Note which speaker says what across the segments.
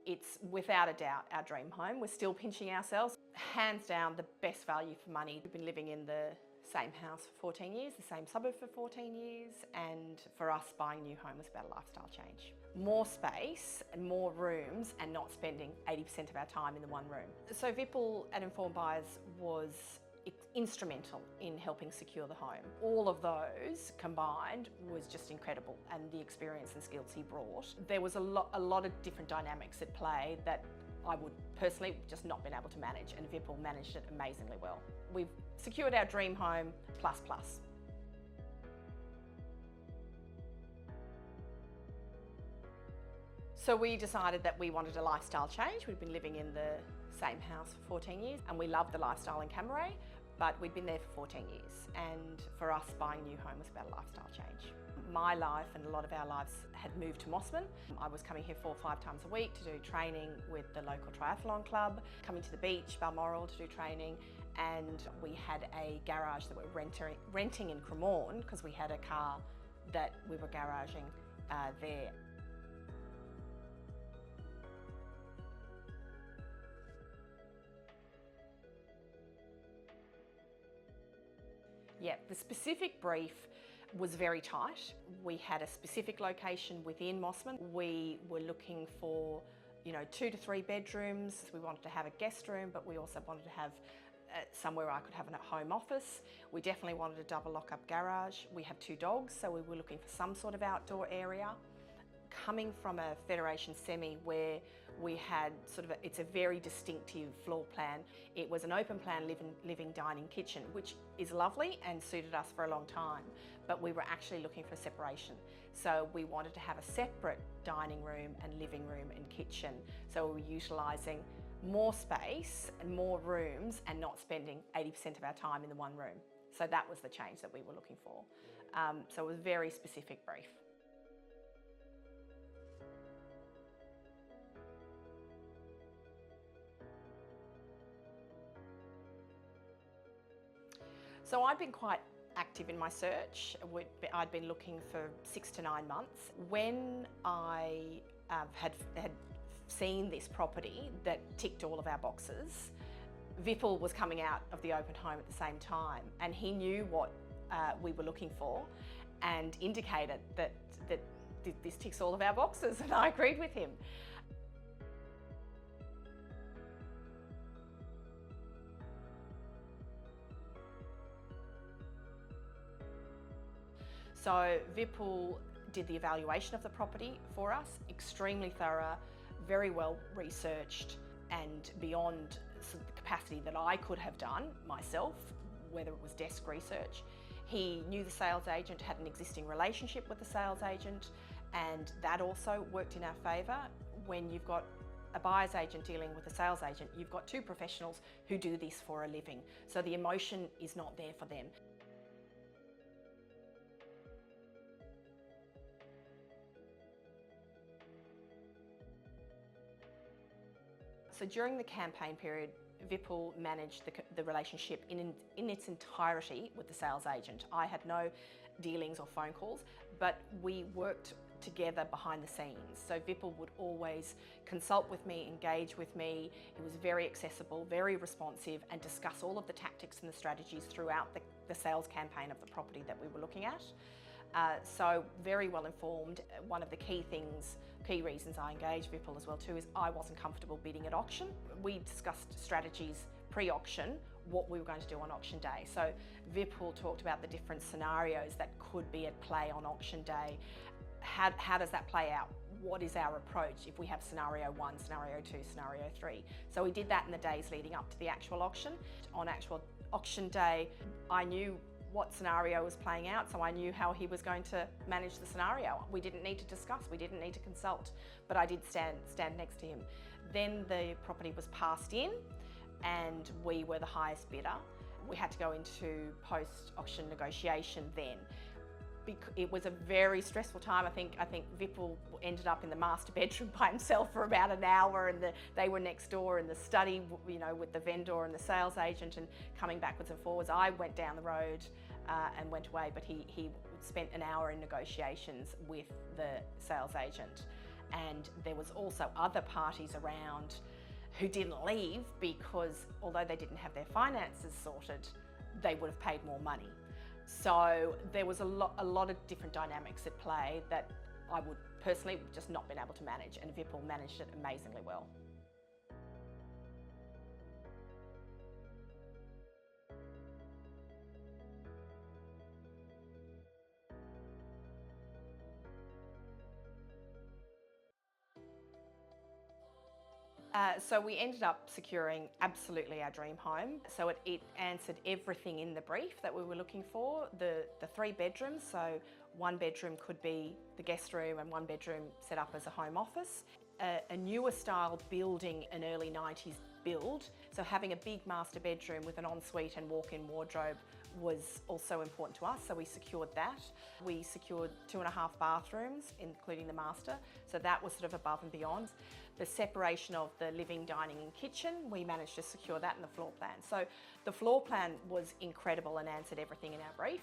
Speaker 1: It's without a doubt our dream home. We're still pinching ourselves. Hands down, the best value for money. We've been living in the same house for 14 years, the same suburb for 14 years, and for us, buying a new home was about a lifestyle change. More space and more rooms and not spending 80% of our time in the one room. So Vipul at Informed Buyers was instrumental in helping secure the home. All of those combined was just incredible, and the experience and skills he brought. There was a lot of different dynamics at play that I would personally just not been able to manage, and Vipul managed it amazingly well. We've secured our dream home plus. So we decided that we wanted a lifestyle change. We'd been living in the same house for 14 years and we loved the lifestyle in Cammeray, but we'd been there for 14 years, and for us, buying a new home was about a lifestyle change. My life and a lot of our lives had moved to Mosman. I was coming here 4 or 5 times a week to do training with the local triathlon club, coming to the beach, Balmoral, to do training, and we had a garage that we were renting in Cremorne because we had a car that we were garaging there. Yeah, the specific brief was very tight. We had a specific location within Mosman. We were looking for, 2 to 3 bedrooms. We wanted to have a guest room, but we also wanted to have somewhere I could have a home office. We definitely wanted a double lockup garage. We have 2 dogs, so we were looking for some sort of outdoor area. Coming from a Federation semi where we had it's a very distinctive floor plan. It was an open plan living dining kitchen, which is lovely and suited us for a long time, but we were actually looking for separation. So we wanted to have a separate dining room and living room and kitchen. So we were utilising more space and more rooms and not spending 80% of our time in the one room. So that was the change that we were looking for. So it was a very specific brief. So I'd been quite active in my search. I'd been looking for 6 to 9 months. When I had seen this property that ticked all of our boxes, Vipul was coming out of the open home at the same time, and he knew what we were looking for and indicated that this ticks all of our boxes, and I agreed with him. So Vipul did the evaluation of the property for us, extremely thorough, very well researched, and beyond the capacity that I could have done myself, whether it was desk research. He knew the sales agent, had an existing relationship with the sales agent, and that also worked in our favour. When you've got a buyer's agent dealing with a sales agent, you've got 2 professionals who do this for a living, so the emotion is not there for them. So during the campaign period, Vipul managed the relationship in its entirety with the sales agent. I had no dealings or phone calls, but we worked together behind the scenes. So Vipul would always consult with me, engage with me. He was very accessible, very responsive, and discuss all of the tactics and the strategies throughout the sales campaign of the property that we were looking at. So very well informed. One of the key reasons I engaged Vipul as well too is I wasn't comfortable bidding at auction. We discussed strategies pre-auction, what we were going to do on auction day. So Vipul talked about the different scenarios that could be at play on auction day. How does that play out? What is our approach if we have scenario 1, scenario 2, scenario 3? So we did that in the days leading up to the actual auction. On actual auction day, I knew what scenario was playing out, so I knew how he was going to manage the scenario. We didn't need to discuss, we didn't need to consult, but I did stand next to him. Then the property was passed in and we were the highest bidder. We had to go into post-auction negotiation then. It was a very stressful time. I think Vipul ended up in the master bedroom by himself for about an hour, and they were next door in the study, with the vendor and the sales agent, and coming backwards and forwards. I went down the road and went away, but he spent an hour in negotiations with the sales agent. And there was also other parties around who didn't leave because although they didn't have their finances sorted, they would have paid more money. So there was a lot of different dynamics at play that I would personally just not been able to manage, and Vipul managed it amazingly well. So we ended up securing absolutely our dream home. So it answered everything in the brief that we were looking for. The 3 bedrooms, so 1 bedroom could be the guest room and 1 bedroom set up as a home office. A newer style building, an early 90s build. So having a big master bedroom with an ensuite and walk-in wardrobe was also important to us, so we secured that. We secured 2.5 bathrooms, including the master, so that was sort of above and beyond. The separation of the living, dining and kitchen, we managed to secure that in the floor plan. So the floor plan was incredible and answered everything in our brief.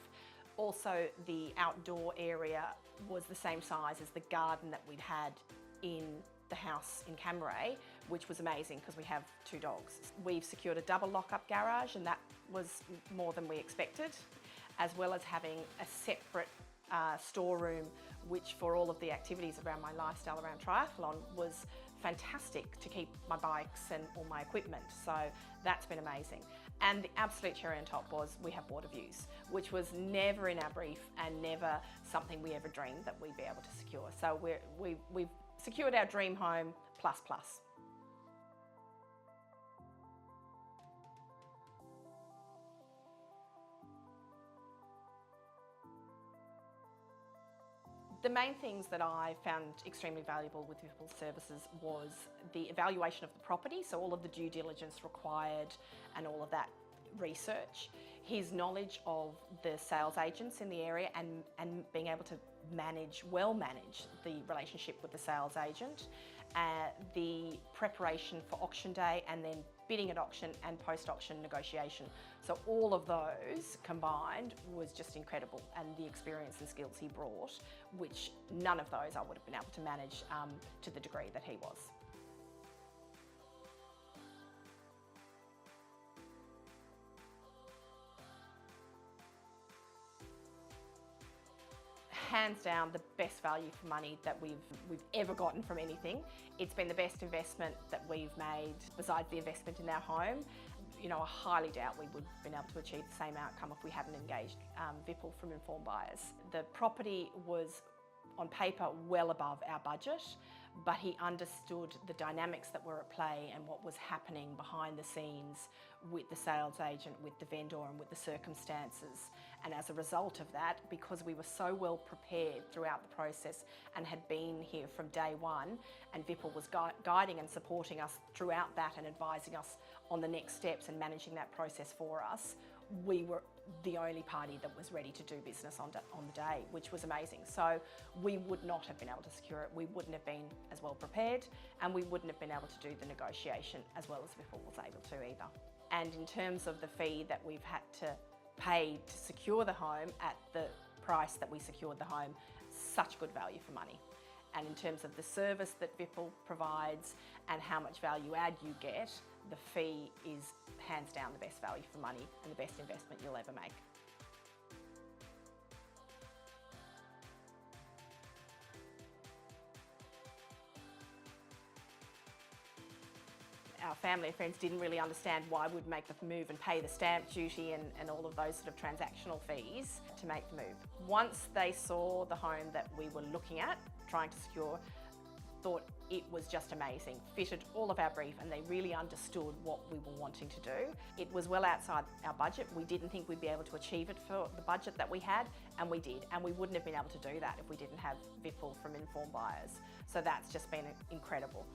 Speaker 1: Also, the outdoor area was the same size as the garden that we'd had in the house in Cammeray, which was amazing because we have 2 dogs. We've secured a double lockup garage, and that was more than we expected, as well as having a separate storeroom, which for all of the activities around my lifestyle around triathlon was fantastic to keep my bikes and all my equipment. So that's been amazing. And the absolute cherry on top was we have water views, which was never in our brief and never something we ever dreamed that we'd be able to secure. So we've secured our dream home plus. The main things that I found extremely valuable with Vipul's services was the evaluation of the property, so all of the due diligence required and all of that research, his knowledge of the sales agents in the area and being able to well manage the relationship with the sales agent, the preparation for auction day and then bidding at auction and post-auction negotiation. So all of those combined was just incredible, and the experience and skills he brought, which none of those I would have been able to manage to the degree that he was. Hands down the best value for money that we've ever gotten from anything. It's been the best investment that we've made besides the investment in our home. You know, I highly doubt we would have been able to achieve the same outcome if we hadn't engaged Vipul from Informed Buyers. The property was on paper well above our budget, but he understood the dynamics that were at play and what was happening behind the scenes with the sales agent, with the vendor and with the circumstances. And as a result of that, because we were so well prepared throughout the process and had been here from day one, and Vipul was guiding and supporting us throughout that and advising us on the next steps and managing that process for us, we were the only party that was ready to do business on the day, which was amazing. So we would not have been able to secure it. We wouldn't have been as well prepared, and we wouldn't have been able to do the negotiation as well as Vipul was able to either. And in terms of the fee that we've had to pay to secure the home at the price that we secured the home, such good value for money. And in terms of the service that Vipul provides and how much value add you get, the fee is hands down the best value for money and the best investment you'll ever make. Our family and friends didn't really understand why we'd make the move and pay the stamp duty and all of those sort of transactional fees to make the move. Once they saw the home that we were looking at, trying to secure, thought it was just amazing, fitted all of our brief, and they really understood what we were wanting to do. It was well outside our budget. We didn't think we'd be able to achieve it for the budget that we had, and we did. And we wouldn't have been able to do that if we didn't have Vipul from Informed Buyers. So that's just been incredible.